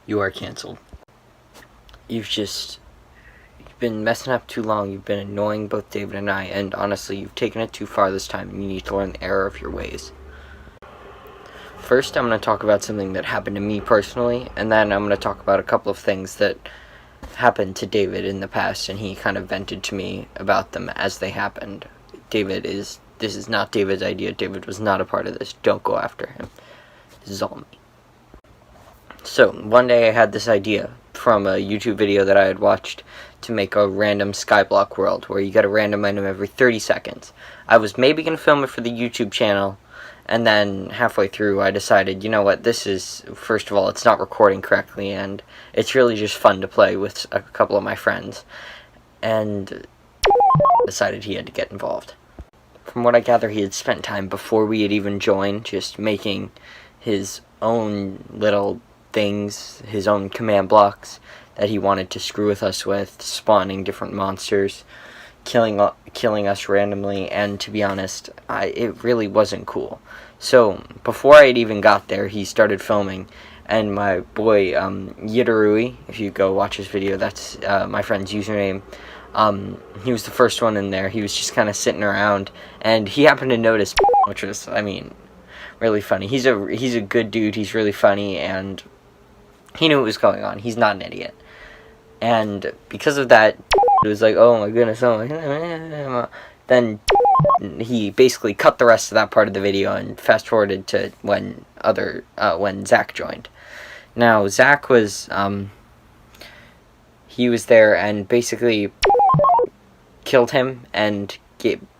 You are canceled. You've been messing up too long. You've been annoying both David and I, and honestly, you've taken it too far this time, and you need to learn the error of your ways. First, I'm going to talk about something that happened to me personally, and then I'm going to talk about a couple of things that happened to David in the past, and he kind of vented to me about them as they happened. This is not David's idea. David was not a part of this. Don't go after him. This is all me. So, one day I had this idea from a YouTube video that I had watched to make a random Skyblock world, where you get a random item every 30 seconds. I was maybe going to film it for the YouTube channel, and then halfway through I decided, you know what, first of all, it's not recording correctly, and it's really just fun to play with a couple of my friends, and decided he had to get involved. From what I gather, he had spent time before we had even joined, just making his own little things, his own command blocks that he wanted to screw with us with, spawning different monsters, killing us randomly, and to be honest, it really wasn't cool. So, before I had even got there, he started filming, and my boy, Yidarui, if you go watch his video, that's my friend's username, he was the first one in there. He was just kind of sitting around, and he happened to notice, which was, really funny. He's a good dude, he's really funny, and he knew what was going on. He's not an idiot. And because of that, it was like, oh my goodness, then he basically cut the rest of that part of the video and fast forwarded to when Zach joined. Now, Zach was, he was there and basically killed him and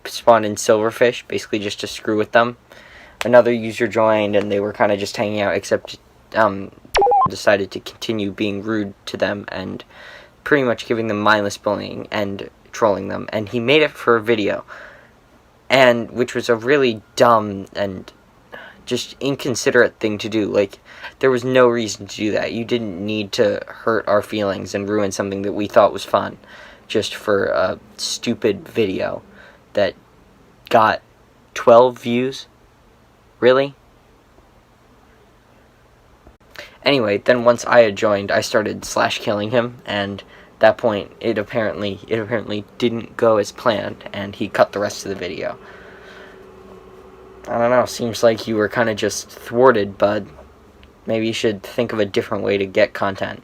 spawned in Silverfish, basically just to screw with them. Another user joined and they were kind of just hanging out, except, decided to continue being rude to them and pretty much giving them mindless bullying and trolling them, and he made it for a video, and which was a really dumb and just inconsiderate thing to do. Like, there was no reason to do that. You didn't need to hurt our feelings and ruin something that we thought was fun just for a stupid video that got 12 views. Really? Anyway, then once I had joined, I started /killing him, and at that point, it apparently didn't go as planned, and he cut the rest of the video. I don't know, seems like you were kind of just thwarted, bud. Maybe you should think of a different way to get content.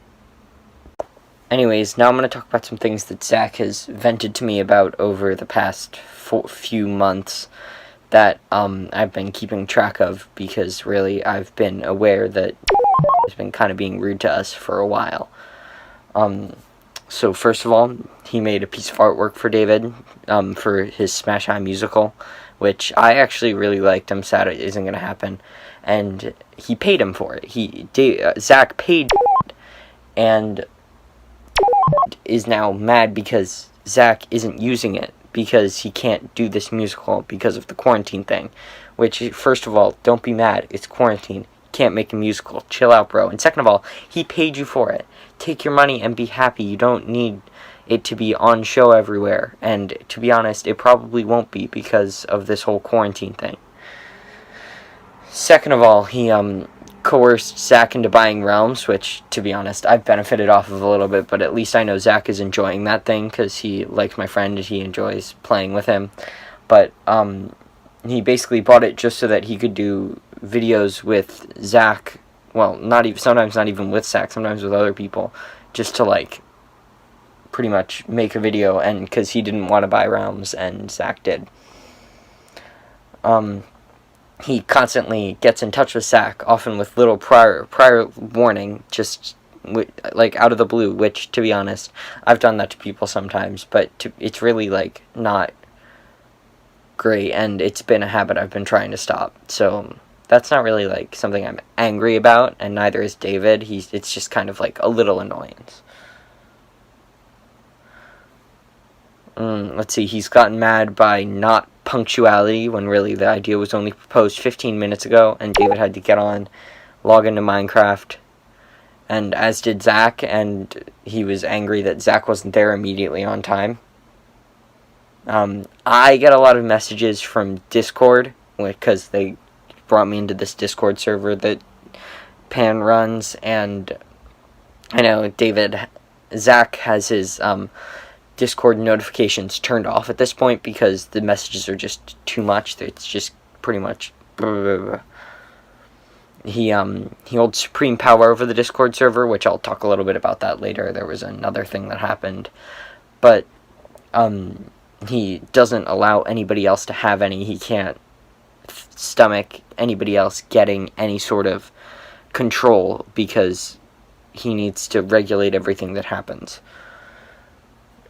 Anyways, now I'm going to talk about some things that Zach has vented to me about over the past few months that I've been keeping track of, because really I've been aware that has been kind of being rude to us for a while. So first of all, he made a piece of artwork for David for his Smash High musical, which I actually really liked. I'm sad it isn't going to happen, and he paid him for it. Zach paid, and is now mad because Zach isn't using it, because he can't do this musical because of the quarantine thing. Which, first of all, don't be mad. It's quarantine. Can't make a musical. Chill out, bro. And second of all, he paid you for it. Take your money and be happy. You don't need it to be on show everywhere. And to be honest, it probably won't be because of this whole quarantine thing. Second of all, he coerced Zach into buying Realms, which, to be honest, I've benefited off of a little bit, but at least I know Zach is enjoying that thing because he likes my friend and he enjoys playing with him. But he basically bought it just so that he could do videos with Zach, well, sometimes not even with Zach, sometimes with other people, just to, like, pretty much make a video, and because he didn't want to buy Realms, and Zach did. He constantly gets in touch with Zach, often with little prior warning, just, like, out of the blue, which, to be honest, I've done that to people sometimes, but it's really, like, not great, and it's been a habit I've been trying to stop, so that's not really, like, something I'm angry about, and neither is David. It's just kind of, like, a little annoyance. Let's see, he's gotten mad by not punctuality, when really the idea was only proposed 15 minutes ago, and David had to get on, log into Minecraft, and as did Zach, and he was angry that Zach wasn't there immediately on time. I get a lot of messages from Discord, because they brought me into this Discord server that Pan runs, and I know Zach has his Discord notifications turned off at this point because the messages are just too much. It's just pretty much. He holds supreme power over the Discord server, which I'll talk a little bit about that later. There was another thing that happened, but he doesn't allow anybody else to have any. He can't stomach anybody else getting any sort of control because he needs to regulate everything that happens.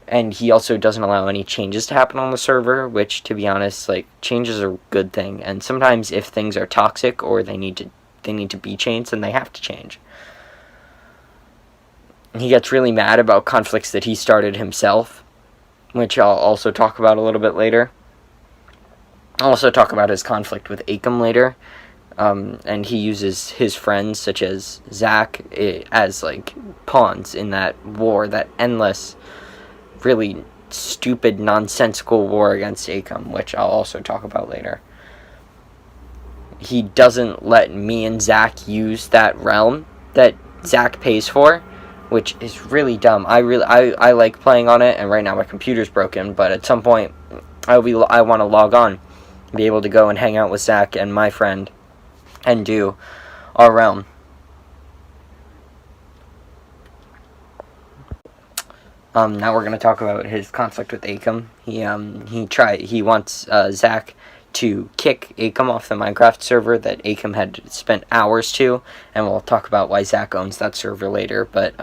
And he also doesn't allow any changes to happen on the server, which, to be honest, like, changes are a good thing. And sometimes if things are toxic or they need to be changed, then they have to change. He gets really mad about conflicts that he started himself, which I'll also talk about a little bit later. I'll also talk about his conflict with Akam later. And he uses his friends, such as Zach, as, like, pawns in that war, that endless, really stupid, nonsensical war against Akam, which I'll also talk about later. He doesn't let me and Zach use that realm that Zach pays for, which is really dumb. I like playing on it, and right now my computer's broken, but at some point I want to log on, be able to go and hang out with Zach and my friend and do our realm. Now we're going to talk about his conflict with Akam. He wants Zach to kick Akam off the Minecraft server that Akam had spent hours to, and we'll talk about why Zach owns that server later, but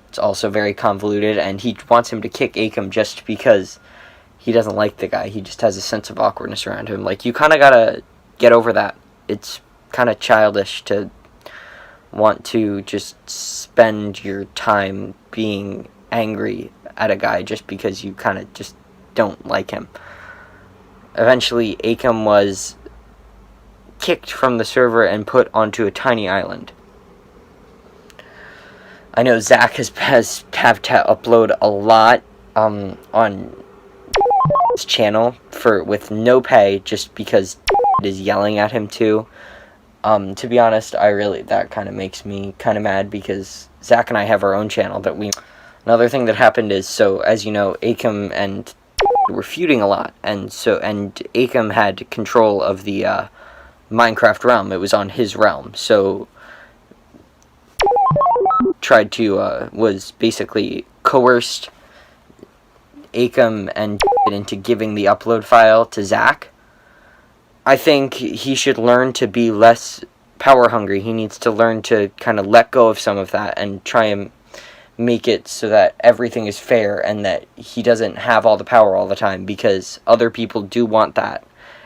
it's also very convoluted, and he wants him to kick Akam just because he doesn't like the guy. He just has a sense of awkwardness around him. Like, you kind of gotta get over that. It's kind of childish to want to just spend your time being angry at a guy just because you kind of just don't like him. Eventually, Akam was kicked from the server and put onto a tiny island. I know Zach has have to upload a lot on his channel with no pay just because is yelling at him too. To be honest, that kind of makes me kind of mad because Zach and I have our own channel that we. Another thing that happened is, so as you know, Akam and were feuding a lot, and Akam had control of the Minecraft realm. It was on his realm, so was basically coerced Akam and into giving the upload file to Zach. I think he should learn to be less power hungry. He needs to learn to kind of let go of some of that and try and make it so that everything is fair and that he doesn't have all the power all the time, because other people do want that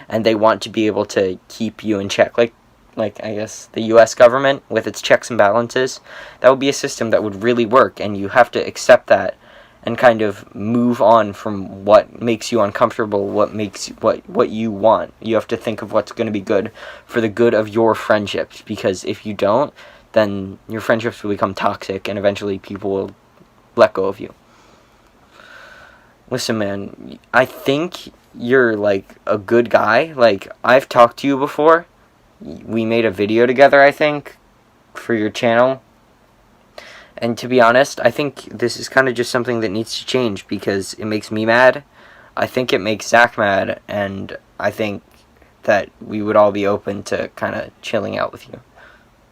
and they want to be able to keep you in check, like I guess the US government with its checks and balances. That would be a system that would really work, and you have to accept that and kind of move on from what makes you uncomfortable, what you want. You have to think of what's going to be good for the good of your friendships, because if you don't, then your friendships will become toxic, and eventually people will let go of you. Listen, man, I think you're, like, a good guy. Like, I've talked to you before. We made a video together, I think, for your channel. And to be honest, I think this is kind of just something that needs to change, because it makes me mad. I think it makes Zach mad, and I think that we would all be open to kind of chilling out with you.